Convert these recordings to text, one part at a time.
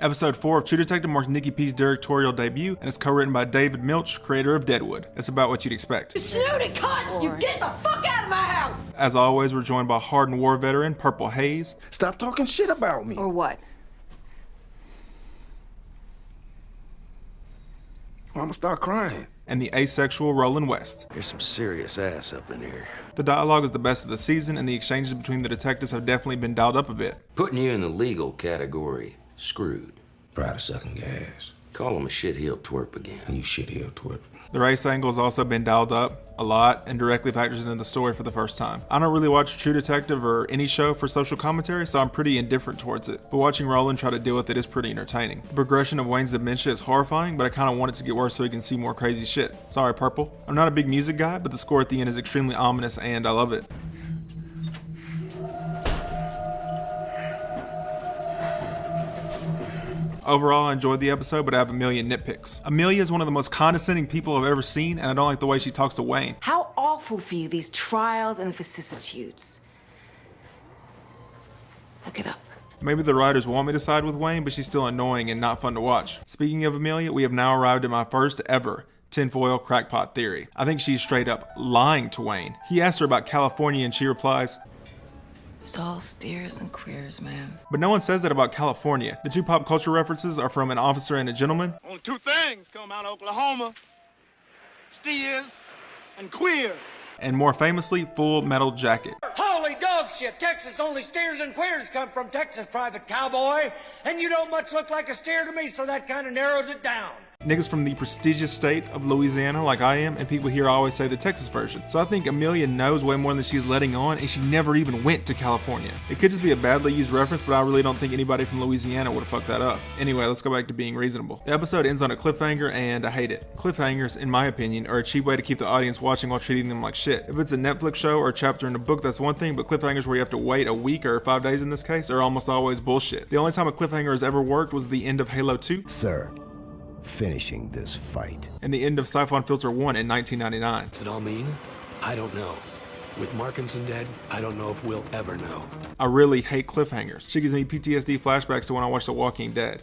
Episode 4 of True Detective marks Nicky P's directorial debut and is co-written by David Milch, creator of Deadwood. It's about what you'd expect. You snooty cunts! You get the fuck out of my house! As always, we're joined by hardened war veteran Purple Haze. Stop talking shit about me. Or what? I'm gonna start crying. And the asexual Roland West. There's some serious ass up in here. The dialogue is the best of the season, and the exchanges between the detectives have definitely been dialed up a bit. Putting you in the legal category, screwed. Proud of sucking gas. Call him a shit-heel twerp again. You shit-heel twerp. The race angle has also been dialed up a lot and directly factors into the story for the first time. I don't really watch True Detective or any show for social commentary, so I'm pretty indifferent towards it. But watching Roland try to deal with it is pretty entertaining. The progression of Wayne's dementia is horrifying, but I kind of want it to get worse so he can see more crazy shit. Sorry, Purple. I'm not a big music guy, but the score at the end is extremely ominous and I love it. Overall, I enjoyed the episode, but I have a million nitpicks. Amelia is one of the most condescending people I've ever seen, and I don't like the way she talks to Wayne. How awful for you, these trials and vicissitudes. Look it up. Maybe the writers want me to side with Wayne, but she's still annoying and not fun to watch. Speaking of Amelia, we have now arrived at my first ever tinfoil crackpot theory. I think she's straight up lying to Wayne. He asks her about California and she replies, It's all steers and queers, man. but no one says that about California. The two pop culture references are from An Officer and a Gentleman. Only two things come out of Oklahoma: steers and queer. And more famously, Full Metal Jacket. Holy dog shit! Texas, only steers and queers come from Texas, private cowboy. And you don't much look like a steer to me, so that kind of narrows it down. Niggas from the prestigious state of Louisiana like I am, and people here always say the Texas version. So I think Amelia knows way more than she's letting on, and she never even went to California. It could just be a badly used reference, but I really don't think anybody from Louisiana would have fucked that up. Anyway, let's go back to being reasonable. The episode ends on a cliffhanger, and I hate it. Cliffhangers, in my opinion, are a cheap way to keep the audience watching while treating them like shit. If it's a Netflix show or a chapter in a book, that's one thing, but cliffhangers where you have to wait a week or 5 days in this case are almost always bullshit. The only time a cliffhanger has ever worked was the end of Halo 2. Sir, finishing this fight. And the end of Siphon Filter 1 in 1999. What's it all mean? I don't know. With Markinson dead, I don't know if we'll ever know. I really hate cliffhangers. She gives me PTSD flashbacks to when I watched The Walking Dead.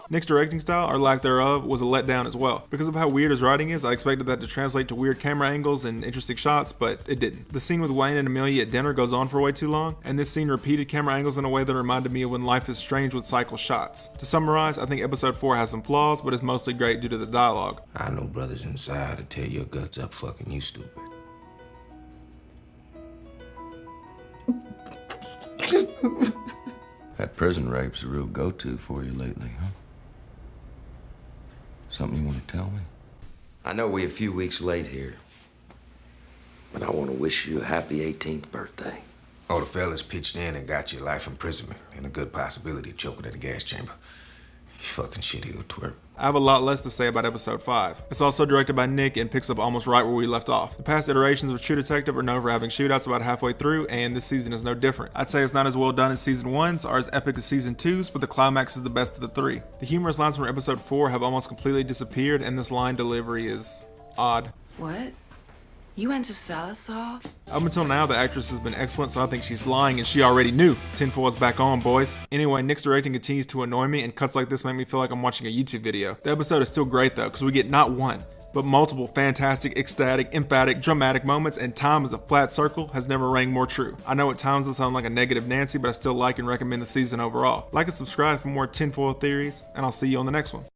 Nick's directing style, or lack thereof, was a letdown as well. Because of how weird his writing is, I expected that to translate to weird camera angles and interesting shots, but it didn't. The scene with Wayne and Amelia at dinner goes on for way too long, and this scene repeated camera angles in a way that reminded me of when Life is Strange would cycle shots. To summarize, I think episode 4 has some flaws, but is mostly great due to the dialogue. I know brothers inside to tear your guts up fucking you stupid. That prison rape's a real go-to for you lately, huh? Something you want to tell me? I know we're a few weeks late here, but I want to wish you a happy 18th birthday. All the fellas pitched in and got you life imprisonment and a good possibility of choking in the gas chamber. You fucking shit-heel twerp. I have a lot less to say about episode 5. It's also directed by Nick and picks up almost right where we left off. The past iterations of True Detective are known for having shootouts about halfway through, and this season is no different. I'd say it's not as well done as season 1's or as epic as season 2's, but the climax is the best of the three. The humorous lines from episode 4 have almost completely disappeared, and this line delivery is odd. What? You went to Sallisaw? Up until now, the actress has been excellent, so I think she's lying and she already knew. Tinfoil's back on, boys. Anyway, Nick's directing continues to annoy me, and cuts like this make me feel like I'm watching a YouTube video. The episode is still great though, because we get not one, but multiple fantastic, ecstatic, emphatic, dramatic moments, and time as a flat circle has never rang more true. I know at times I sound like a negative Nancy, but I still like and recommend the season overall. Like and subscribe for more tinfoil theories, and I'll see you on the next one.